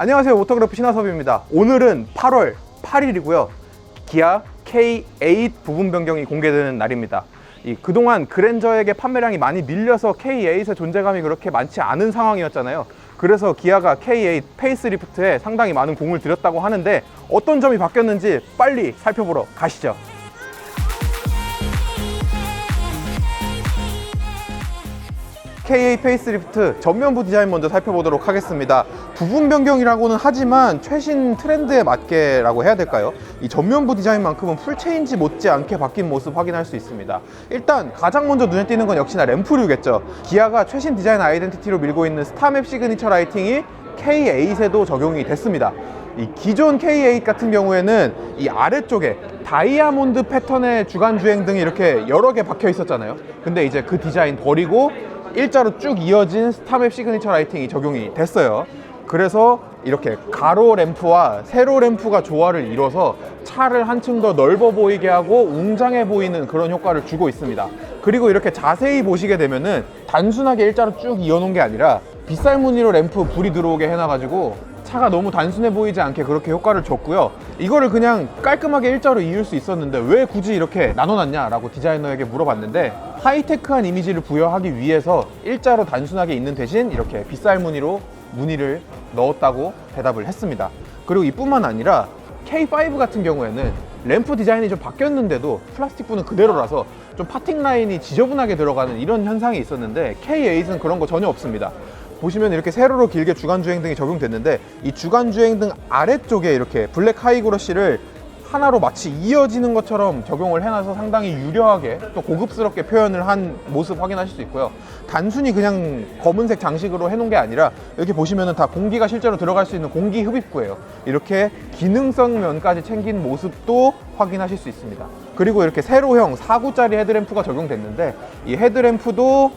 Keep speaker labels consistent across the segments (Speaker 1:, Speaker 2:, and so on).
Speaker 1: 안녕하세요, 오토그래프 신하섭입니다. 오늘은 8월 8일이고요 기아 K8 부분 변경이 공개되는 날입니다. 그동안 그랜저에게 판매량이 많이 밀려서 K8의 존재감이 그렇게 많지 않은 상황이었잖아요. 그래서 기아가 K8 페이스리프트에 상당히 많은 공을 들였다고 하는데 어떤 점이 바뀌었는지 빨리 살펴보러 가시죠. K8 페이스리프트 전면부 디자인 먼저 살펴보도록 하겠습니다. 부분 변경이라고는 하지만 최신 트렌드에 맞게 라고 해야 될까요? 이 전면부 디자인만큼은 풀체인지 못지않게 바뀐 모습 확인할 수 있습니다. 일단 가장 먼저 눈에 띄는 건 역시나 램프류겠죠. 기아가 최신 디자인 아이덴티티로 밀고 있는 스타맵 시그니처 라이팅이 K8에도 적용이 됐습니다. 이 기존 K8 같은 경우에는 이 아래쪽에 다이아몬드 패턴의 주간 주행 등이 이렇게 여러 개 박혀 있었잖아요. 근데 이제 그 디자인 버리고 일자로 쭉 이어진 스타맵 시그니처 라이팅이 적용이 됐어요. 그래서 이렇게 가로 램프와 세로 램프가 조화를 이뤄서 차를 한층 더 넓어 보이게 하고 웅장해 보이는 그런 효과를 주고 있습니다. 그리고 이렇게 자세히 보시게 되면은 단순하게 일자로 쭉 이어놓은 게 아니라 빗살 무늬로 램프 불이 들어오게 해놔가지고 차가 너무 단순해 보이지 않게 그렇게 효과를 줬고요. 이거를 그냥 깔끔하게 일자로 이을 수 있었는데 왜 굳이 이렇게 나눠놨냐 라고 디자이너에게 물어봤는데 하이테크한 이미지를 부여하기 위해서 일자로 단순하게 있는 대신 이렇게 빗살 무늬로 무늬를 넣었다고 대답을 했습니다. 그리고 이뿐만 아니라 K5 같은 경우에는 램프 디자인이 좀 바뀌었는데도 플라스틱 부는 그대로라서 좀 파팅 라인이 지저분하게 들어가는 이런 현상이 있었는데 K8은 그런 거 전혀 없습니다. 보시면 이렇게 세로로 길게 주간주행등이 적용됐는데 이 주간주행등 아래쪽에 이렇게 블랙 하이그로시를 하나로 마치 이어지는 것처럼 적용을 해놔서 상당히 유려하게 또 고급스럽게 표현을 한 모습 확인하실 수 있고요. 단순히 그냥 검은색 장식으로 해놓은 게 아니라 이렇게 보시면은 다 공기가 실제로 들어갈 수 있는 공기 흡입구예요. 이렇게 기능성 면까지 챙긴 모습도 확인하실 수 있습니다. 그리고 이렇게 세로형 4구짜리 헤드램프가 적용됐는데 이 헤드램프도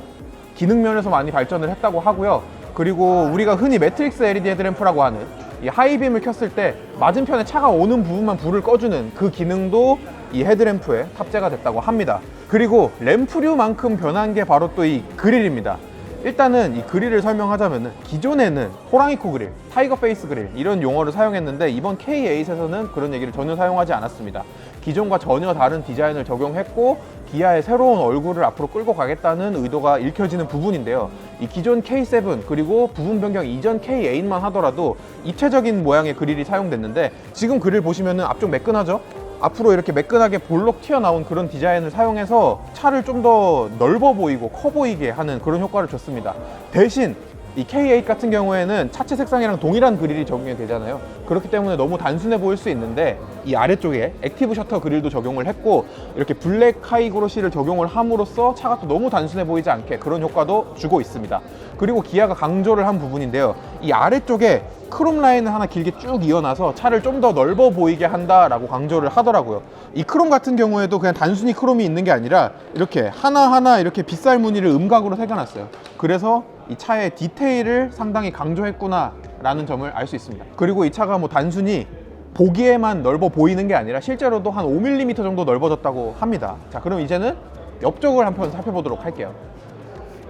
Speaker 1: 기능 면에서 많이 발전을 했다고 하고요. 그리고 우리가 흔히 매트릭스 LED 헤드램프라고 하는 이 하이빔을 켰을 때 맞은편에 차가 오는 부분만 불을 꺼주는 그 기능도 이 헤드램프에 탑재가 됐다고 합니다. 그리고 램프류만큼 변한 게 바로 또 이 그릴입니다. 일단은 이 그릴을 설명하자면은 기존에는 호랑이코 그릴, 타이거 페이스 그릴 이런 용어를 사용했는데 이번 K8에서는 그런 얘기를 전혀 사용하지 않았습니다. 기존과 전혀 다른 디자인을 적용했고 기아의 새로운 얼굴을 앞으로 끌고 가겠다는 의도가 읽혀지는 부분인데요. 이 기존 K7 그리고 부분 변경 이전 K8만 하더라도 입체적인 모양의 그릴이 사용됐는데 지금 그릴 보시면은 앞쪽 매끈하죠? 앞으로 이렇게 매끈하게 볼록 튀어나온 그런 디자인을 사용해서 차를 좀 더 넓어 보이고 커 보이게 하는 그런 효과를 줬습니다. 대신 이 K8 같은 경우에는 차체 색상이랑 동일한 그릴이 적용이 되잖아요. 그렇기 때문에 너무 단순해 보일 수 있는데 이 아래쪽에 액티브 셔터 그릴도 적용을 했고 이렇게 블랙 하이그로시를 적용을 함으로써 차가 또 너무 단순해 보이지 않게 그런 효과도 주고 있습니다. 그리고 기아가 강조를 한 부분인데요. 이 아래쪽에 크롬 라인을 하나 길게 쭉 이어놔서 차를 좀 더 넓어 보이게 한다라고 강조를 하더라고요. 이 크롬 같은 경우에도 그냥 단순히 크롬이 있는 게 아니라 이렇게 하나하나 이렇게 빗살 무늬를 음각으로 새겨놨어요. 그래서 이 차의 디테일을 상당히 강조했구나 라는 점을 알 수 있습니다. 그리고 이 차가 뭐 단순히 보기에만 넓어 보이는 게 아니라 실제로도 한 5mm 정도 넓어졌다고 합니다. 자, 그럼 이제는 옆쪽을 한번 살펴보도록 할게요.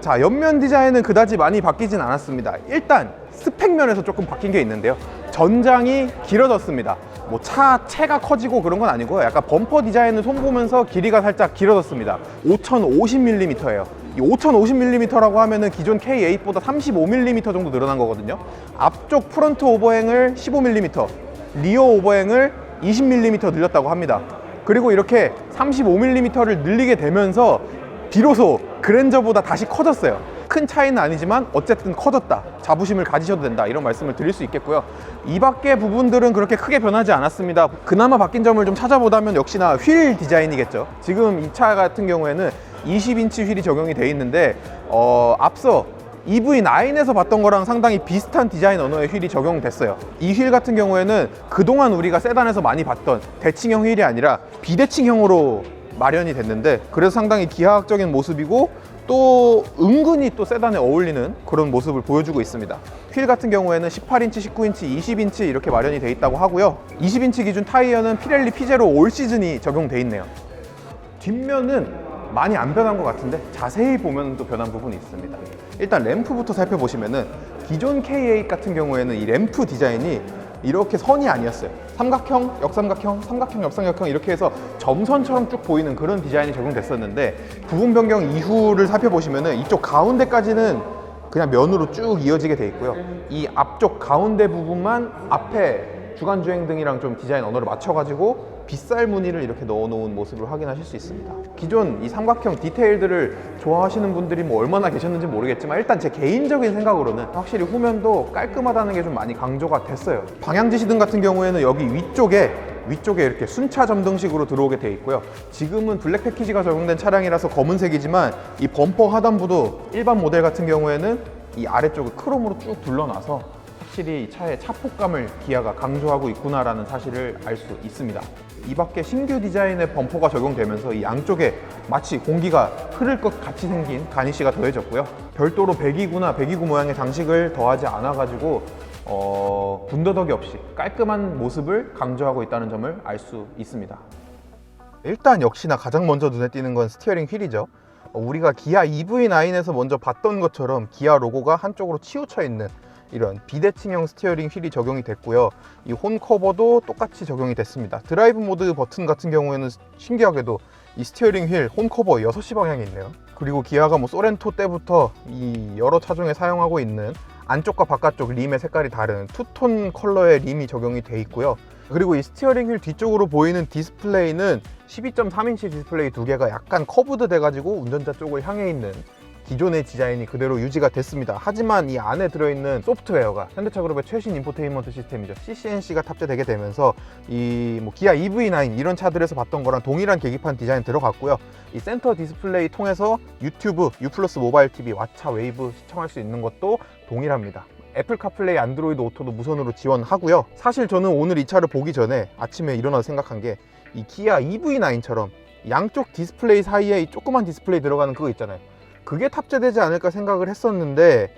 Speaker 1: 자, 옆면 디자인은 그다지 많이 바뀌진 않았습니다. 일단 스펙면에서 조금 바뀐 게 있는데요. 전장이 길어졌습니다. 뭐 차체가 커지고 그런 건 아니고요. 약간 범퍼 디자인을 손보면서 길이가 살짝 길어졌습니다. 5050mm예요. 이 5050mm라고 하면은 기존 K8보다 35mm 정도 늘어난 거거든요. 앞쪽 프론트 오버행을 15mm, 리어 오버행을 20mm 늘렸다고 합니다. 그리고 이렇게 35mm를 늘리게 되면서 비로소 그랜저보다 다시 커졌어요. 큰 차이는 아니지만 어쨌든 커졌다, 자부심을 가지셔도 된다, 이런 말씀을 드릴 수 있겠고요. 이 밖의 부분들은 그렇게 크게 변하지 않았습니다. 그나마 바뀐 점을 좀 찾아보자면 역시나 휠 디자인이겠죠. 지금 이 차 같은 경우에는 20인치 휠이 적용이 돼 있는데 앞서 EV9에서 봤던 거랑 상당히 비슷한 디자인 언어의 휠이 적용됐어요. 이 휠 같은 경우에는 그동안 우리가 세단에서 많이 봤던 대칭형 휠이 아니라 비대칭형으로 마련이 됐는데 그래서 상당히 기하학적인 모습이고 또 은근히 또 세단에 어울리는 그런 모습을 보여주고 있습니다. 휠 같은 경우에는 18인치, 19인치, 20인치 이렇게 마련이 돼 있다고 하고요. 20인치 기준 타이어는 피렐리 피제로 올 시즌이 적용돼 있네요. 뒷면은 많이 안 변한 것 같은데 자세히 보면 또 변한 부분이 있습니다. 일단 램프부터 살펴보시면은 기존 K8 같은 경우에는 이 램프 디자인이 이렇게 선이 아니었어요. 삼각형, 역삼각형, 삼각형, 역삼각형 이렇게 해서 점선처럼 쭉 보이는 그런 디자인이 적용됐었는데 부분 변경 이후를 살펴보시면은 이쪽 가운데까지는 그냥 면으로 쭉 이어지게 돼 있고요. 이 앞쪽 가운데 부분만 앞에 주간주행등이랑 좀 디자인 언어를 맞춰가지고 빗살 무늬를 이렇게 넣어놓은 모습을 확인하실 수 있습니다. 기존 이 삼각형 디테일들을 좋아하시는 분들이 뭐 얼마나 계셨는지 모르겠지만 일단 제 개인적인 생각으로는 확실히 후면도 깔끔하다는 게 좀 많이 강조가 됐어요. 방향지시등 같은 경우에는 여기 위쪽에 이렇게 순차 점등식으로 들어오게 돼 있고요. 지금은 블랙 패키지가 적용된 차량이라서 검은색이지만 이 범퍼 하단부도 일반 모델 같은 경우에는 이 아래쪽을 크롬으로 쭉 둘러놔서 확실히 이 차의 차폭감을 기아가 강조하고 있구나라는 사실을 알 수 있습니다. 이 밖에 신규 디자인의 범퍼가 적용되면서 이 양쪽에 마치 공기가 흐를 것 같이 생긴 가니쉬가 더해졌고요. 별도로 배기구 모양의 장식을 더하지 않아가지고 군더더기 없이 깔끔한 모습을 강조하고 있다는 점을 알 수 있습니다. 일단 역시나 가장 먼저 눈에 띄는 건 스티어링 휠이죠. 우리가 기아 EV9에서 먼저 봤던 것처럼 기아 로고가 한쪽으로 치우쳐 있는 이런 비대칭형 스티어링 휠이 적용이 됐고요. 이 혼 커버도 똑같이 적용이 됐습니다. 드라이브 모드 버튼 같은 경우에는 신기하게도 이 스티어링 휠 혼 커버 6시 방향이 있네요. 그리고 기아가 뭐 소렌토 때부터 이 여러 차종에 사용하고 있는 안쪽과 바깥쪽 림의 색깔이 다른 투톤 컬러의 림이 적용이 돼 있고요. 그리고 이 스티어링 휠 뒤쪽으로 보이는 디스플레이는 12.3인치 디스플레이 두 개가 약간 커브드 돼가지고 운전자 쪽을 향해 있는 기존의 디자인이 그대로 유지가 됐습니다. 하지만 이 안에 들어있는 소프트웨어가 현대차그룹의 최신 인포테인먼트 시스템이죠. CCNC가 탑재되게 되면서 이 기아 EV9 이런 차들에서 봤던 거랑 동일한 계기판 디자인 들어갔고요. 이 센터 디스플레이 통해서 유튜브, U+ 모바일 TV, 왓챠 웨이브 시청할 수 있는 것도 동일합니다. 애플 카플레이, 안드로이드 오토도 무선으로 지원하고요. 사실 저는 오늘 이 차를 보기 전에 아침에 일어나서 생각한 게 이 기아 EV9처럼 양쪽 디스플레이 사이에 이 조그만 디스플레이 들어가는 그거 있잖아요. 그게 탑재되지 않을까 생각을 했었는데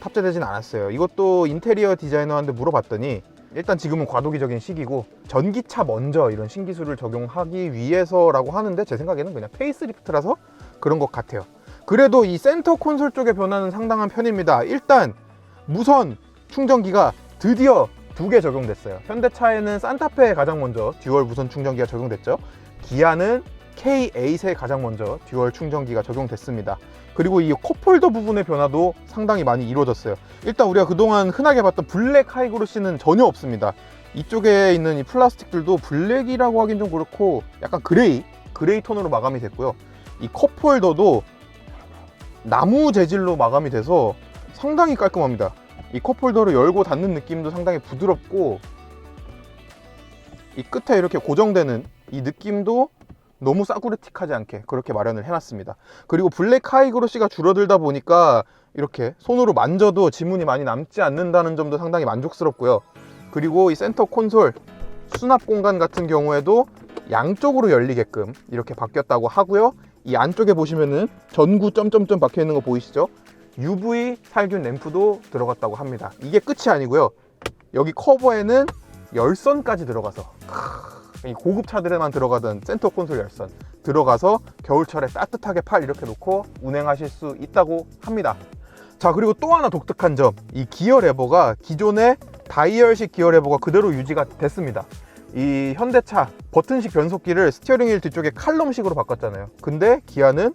Speaker 1: 탑재되진 않았어요. 이것도 인테리어 디자이너한테 물어봤더니 일단 지금은 과도기적인 시기고 전기차 먼저 이런 신기술을 적용하기 위해서라고 하는데 제 생각에는 그냥 페이스리프트라서 그런 것 같아요. 그래도 이 센터 콘솔 쪽의 변화는 상당한 편입니다. 일단 무선 충전기가 드디어 2개 적용됐어요. 현대차에는 산타페에 가장 먼저 듀얼 무선 충전기가 적용됐죠. 기아는 K8에 가장 먼저 듀얼 충전기가 적용됐습니다. 그리고 이 컵홀더 부분의 변화도 상당히 많이 이루어졌어요. 일단 우리가 그동안 흔하게 봤던 블랙 하이그로시는 전혀 없습니다. 이쪽에 있는 이 플라스틱들도 블랙이라고 하긴 좀 그렇고 약간 그레이 톤으로 마감이 됐고요. 이 컵홀더도 나무 재질로 마감이 돼서 상당히 깔끔합니다. 이 컵홀더를 열고 닫는 느낌도 상당히 부드럽고 이 끝에 이렇게 고정되는 이 느낌도 너무 싸구려틱하지 않게 그렇게 마련을 해놨습니다. 그리고 블랙 하이그로시가 줄어들다 보니까 이렇게 손으로 만져도 지문이 많이 남지 않는다는 점도 상당히 만족스럽고요. 그리고 이 센터 콘솔 수납 공간 같은 경우에도 양쪽으로 열리게끔 이렇게 바뀌었다고 하고요. 이 안쪽에 보시면은 전구 점점점 박혀 있는 거 보이시죠? UV 살균 램프도 들어갔다고 합니다. 이게 끝이 아니고요. 여기 커버에는 열선까지 들어가서 이 고급 차들에만 들어가던 센터 콘솔 열선 들어가서 겨울철에 따뜻하게 팔 이렇게 놓고 운행하실 수 있다고 합니다. 자, 그리고 또 하나 독특한 점, 이 기어 레버가 기존의 다이얼식 기어 레버가 그대로 유지가 됐습니다. 이 현대차 버튼식 변속기를 스티어링 휠 뒤쪽에 칼럼식으로 바꿨잖아요. 근데 기아는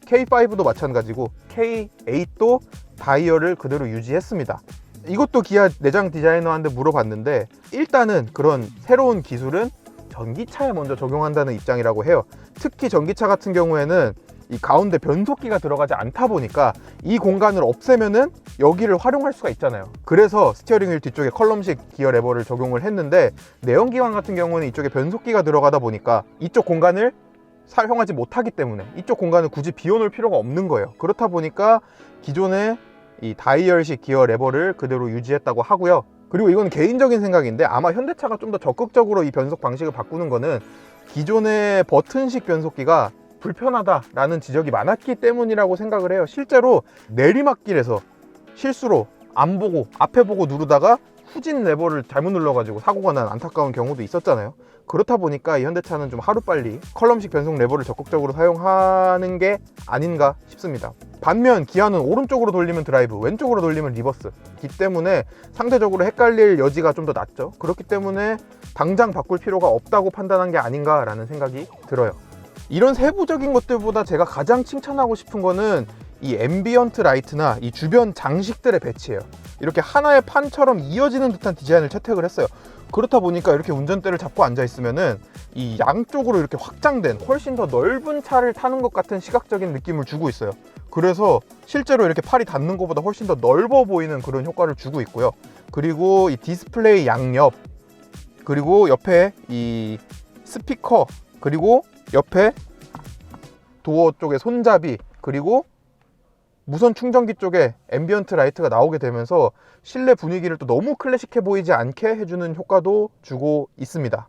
Speaker 1: K5도 마찬가지고 K8도 다이얼을 그대로 유지했습니다. 이것도 기아 내장 디자이너한테 물어봤는데 일단은 그런 새로운 기술은 전기차에 먼저 적용한다는 입장이라고 해요. 특히 전기차 같은 경우에는 이 가운데 변속기가 들어가지 않다 보니까 이 공간을 없애면은 여기를 활용할 수가 있잖아요. 그래서 스티어링 휠 뒤쪽에 컬럼식 기어 레버를 적용을 했는데 내연기관 같은 경우는 이쪽에 변속기가 들어가다 보니까 이쪽 공간을 사용하지 못하기 때문에 이쪽 공간을 굳이 비워놓을 필요가 없는 거예요. 그렇다 보니까 기존의 이 다이얼식 기어 레버를 그대로 유지했다고 하고요. 그리고 이건 개인적인 생각인데 아마 현대차가 좀 더 적극적으로 이 변속 방식을 바꾸는 거는 기존의 버튼식 변속기가 불편하다라는 지적이 많았기 때문이라고 생각을 해요. 실제로 내리막길에서 실수로 안 보고 앞에 보고 누르다가 후진 레버를 잘못 눌러가지고 사고가 난 안타까운 경우도 있었잖아요. 그렇다 보니까 이 현대차는 좀 하루빨리 컬럼식 변속 레버를 적극적으로 사용하는 게 아닌가 싶습니다. 반면 기아는 오른쪽으로 돌리면 드라이브, 왼쪽으로 돌리면 리버스이기 때문에 상대적으로 헷갈릴 여지가 좀 더 낮죠. 그렇기 때문에 당장 바꿀 필요가 없다고 판단한 게 아닌가라는 생각이 들어요. 이런 세부적인 것들보다 제가 가장 칭찬하고 싶은 거는 이 앰비언트 라이트나 이 주변 장식들의 배치예요. 이렇게 하나의 판처럼 이어지는 듯한 디자인을 채택을 했어요. 그렇다 보니까 이렇게 운전대를 잡고 앉아 있으면은 이 양쪽으로 이렇게 확장된 훨씬 더 넓은 차를 타는 것 같은 시각적인 느낌을 주고 있어요. 그래서 실제로 이렇게 팔이 닿는 것보다 훨씬 더 넓어 보이는 그런 효과를 주고 있고요. 그리고 이 디스플레이 양옆, 그리고 옆에 이 스피커, 그리고 옆에 도어 쪽에 손잡이, 그리고 무선 충전기 쪽에 앰비언트 라이트가 나오게 되면서 실내 분위기를 또 너무 클래식해 보이지 않게 해주는 효과도 주고 있습니다.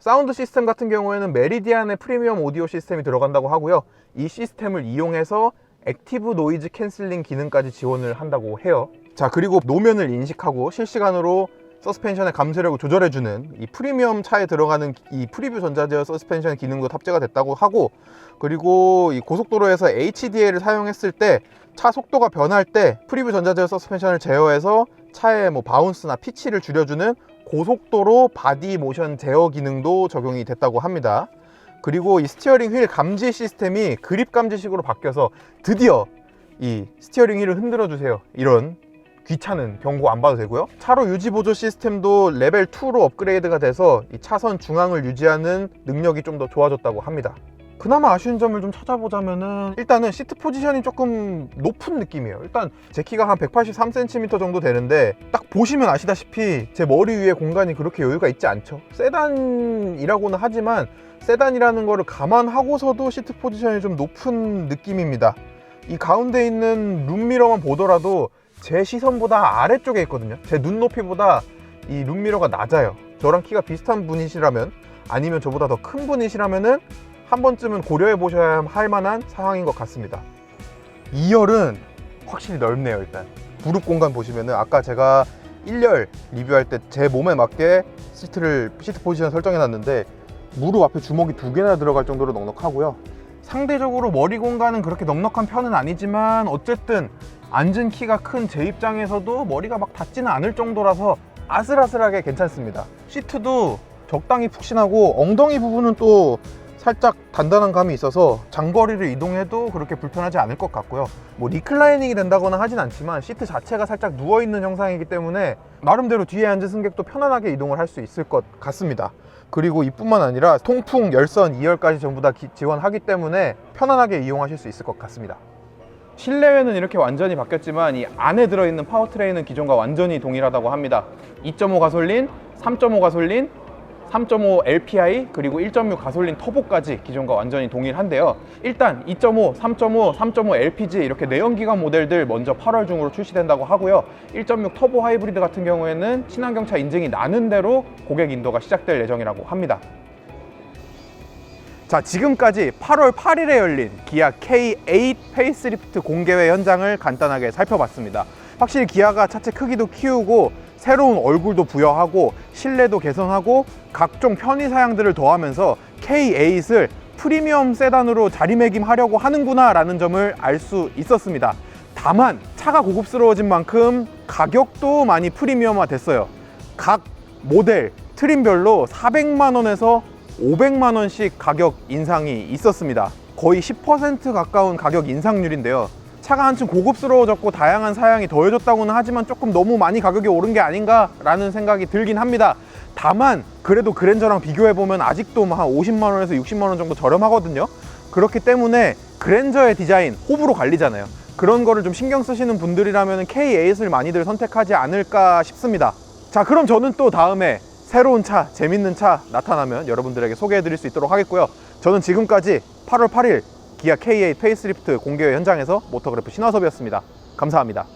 Speaker 1: 사운드 시스템 같은 경우에는 메리디안의 프리미엄 오디오 시스템이 들어간다고 하고요. 이 시스템을 이용해서 액티브 노이즈 캔슬링 기능까지 지원을 한다고 해요. 자, 그리고 노면을 인식하고 실시간으로 서스펜션의 감소력을 조절해주는 이 프리미엄 차에 들어가는 이 프리뷰 전자제어 서스펜션 기능도 탑재가 됐다고 하고, 그리고 이 고속도로에서 HDL을 사용했을 때 차 속도가 변할 때 프리뷰 전자제어 서스펜션을 제어해서 차의 뭐 바운스나 피치를 줄여주는 고속도로 바디 모션 제어 기능도 적용이 됐다고 합니다. 그리고 이 스티어링 휠 감지 시스템이 그립 감지식으로 바뀌어서 드디어 이 스티어링 휠을 흔들어 주세요, 이런 귀찮은 경고 안 봐도 되고요. 차로 유지 보조 시스템도 레벨 2로 업그레이드가 돼서 이 차선 중앙을 유지하는 능력이 좀 더 좋아졌다고 합니다. 그나마 아쉬운 점을 좀 찾아보자면은 일단은 시트 포지션이 조금 높은 느낌이에요. 일단 제 키가 한 183cm 정도 되는데 딱 보시면 아시다시피 제 머리 위에 공간이 그렇게 여유가 있지 않죠. 세단이라고는 하지만 세단이라는 거를 감안하고서도 시트 포지션이 좀 높은 느낌입니다. 이 가운데 있는 룸미러만 보더라도 제 시선보다 아래쪽에 있거든요. 제 눈높이보다 이 룸미러가 낮아요. 저랑 키가 비슷한 분이시라면, 아니면 저보다 더 큰 분이시라면은 한 번쯤은 고려해 보셔야 할 만한 상황인 것 같습니다. 2열은 확실히 넓네요. 일단 무릎 공간 보시면은 아까 제가 1열 리뷰할 때 제 몸에 맞게 시트 포지션 설정해 놨는데 무릎 앞에 주먹이 2개나 들어갈 정도로 넉넉하고요. 상대적으로 머리 공간은 그렇게 넉넉한 편은 아니지만 어쨌든 앉은 키가 큰 제 입장에서도 머리가 막 닿지는 않을 정도라서 아슬아슬하게 괜찮습니다. 시트도 적당히 푹신하고 엉덩이 부분은 또 살짝 단단한 감이 있어서 장거리를 이동해도 그렇게 불편하지 않을 것 같고요. 뭐 리클라이닝이 된다거나 하진 않지만 시트 자체가 살짝 누워있는 형상이기 때문에 나름대로 뒤에 앉은 승객도 편안하게 이동을 할 수 있을 것 같습니다. 그리고 이뿐만 아니라 통풍, 열선, 2열까지 전부 다 지원하기 때문에 편안하게 이용하실 수 있을 것 같습니다. 실내외는 이렇게 완전히 바뀌었지만 이 안에 들어있는 파워트레인은 기존과 완전히 동일하다고 합니다. 2.5 가솔린, 3.5 가솔린, 3.5 LPI, 그리고 1.6 가솔린 터보까지 기존과 완전히 동일한데요. 일단 2.5, 3.5, 3.5 LPG 이렇게 내연기관 모델들 먼저 8월 중으로 출시된다고 하고요. 1.6 터보 하이브리드 같은 경우에는 친환경차 인증이 나는 대로 고객 인도가 시작될 예정이라고 합니다. 자, 지금까지 8월 8일에 열린 기아 K8 페이스리프트 공개회 현장을 간단하게 살펴봤습니다. 확실히 기아가 차체 크기도 키우고 새로운 얼굴도 부여하고 실내도 개선하고 각종 편의 사양들을 더하면서 K8을 프리미엄 세단으로 자리매김하려고 하는구나 라는 점을 알 수 있었습니다. 다만 차가 고급스러워진 만큼 가격도 많이 프리미엄화 됐어요. 각 모델 트림별로 400만원에서 500만원씩 가격 인상이 있었습니다. 거의 10% 가까운 가격 인상률인데요. 차가 한층 고급스러워졌고 다양한 사양이 더해졌다고는 하지만 조금 너무 많이 가격이 오른 게 아닌가 라는 생각이 들긴 합니다. 다만 그래도 그랜저랑 비교해보면 아직도 한 50만원에서 60만원 정도 저렴하거든요. 그렇기 때문에 그랜저의 디자인 호불호 갈리잖아요. 그런 거를 좀 신경 쓰시는 분들이라면 K8을 많이들 선택하지 않을까 싶습니다. 자, 그럼 저는 또 다음에 새로운 차, 재밌는 차 나타나면 여러분들에게 소개해드릴 수 있도록 하겠고요. 저는 지금까지 8월 8일 기아 K8 페이스리프트 공개회 현장에서 모터그래프 신화섭이었습니다. 감사합니다.